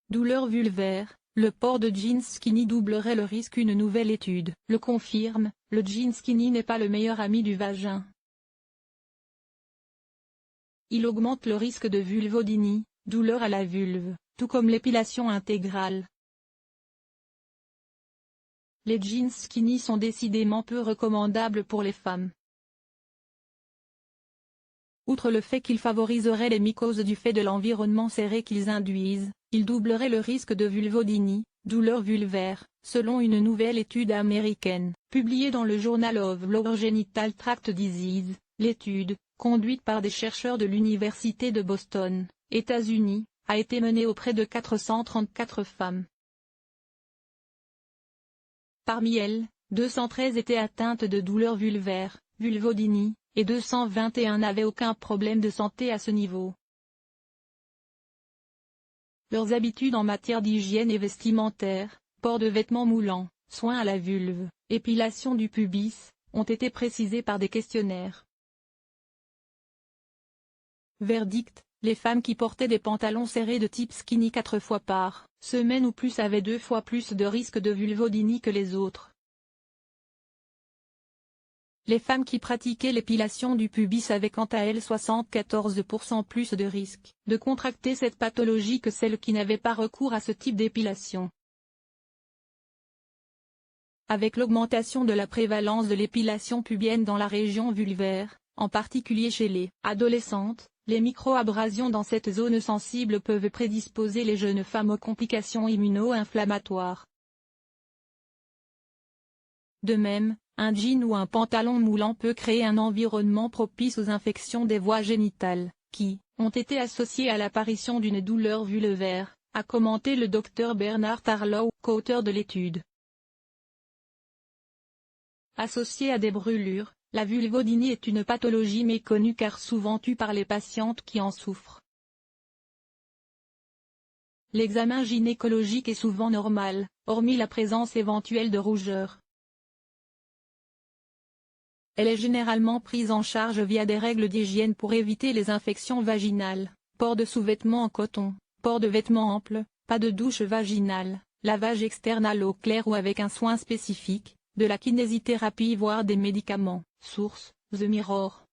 Douleurs vulvaires, le port de jeans skinny doublerait le risque. Une nouvelle étude le confirme, le jean skinny n'est pas le meilleur ami du vagin. Il augmente le risque de vulvodynie, douleur à la vulve, tout comme l'épilation intégrale. Les jeans skinny sont décidément peu recommandables pour les femmes. Outre le fait qu'ils favoriseraient les mycoses du fait de l'environnement serré qu'ils induisent, ils doubleraient le risque de vulvodynie, douleur vulvaire, selon une nouvelle étude américaine, publiée dans le Journal of Lower Genital Tract Disease. L'étude, conduite par des chercheurs de l'Université de Boston, États-Unis, a été menée auprès de 434 femmes. Parmi elles, 213 étaient atteintes de douleurs vulvaires, vulvodynie, et 221 n'avaient aucun problème de santé à ce niveau. Leurs habitudes en matière d'hygiène et vestimentaire, port de vêtements moulants, soins à la vulve, épilation du pubis, ont été précisées par des questionnaires. Verdict, les femmes qui portaient des pantalons serrés de type skinny 4 fois par semaine ou plus avaient 2 fois plus de risque de vulvodynie que les autres. Les femmes qui pratiquaient l'épilation du pubis avaient quant à elles 74% plus de risque de contracter cette pathologie que celles qui n'avaient pas recours à ce type d'épilation. Avec l'augmentation de la prévalence de l'épilation pubienne dans la région vulvaire, en particulier chez les adolescentes, les micro-abrasions dans cette zone sensible peuvent prédisposer les jeunes femmes aux complications immuno-inflammatoires. De même, un jean ou un pantalon moulant peut créer un environnement propice aux infections des voies génitales, qui ont été associées à l'apparition d'une douleur vulvaire, a commenté le docteur Bernard Tarlow, co-auteur de l'étude. Associée à des brûlures, la vulvodynie est une pathologie méconnue car souvent tue par les patientes qui en souffrent. L'examen gynécologique est souvent normal, hormis la présence éventuelle de rougeur. Elle est généralement prise en charge via des règles d'hygiène pour éviter les infections vaginales, port de sous-vêtements en coton, port de vêtements amples, pas de douche vaginale, lavage externe à l'eau claire ou avec un soin spécifique, de la kinésithérapie voire des médicaments. Source, The Mirror.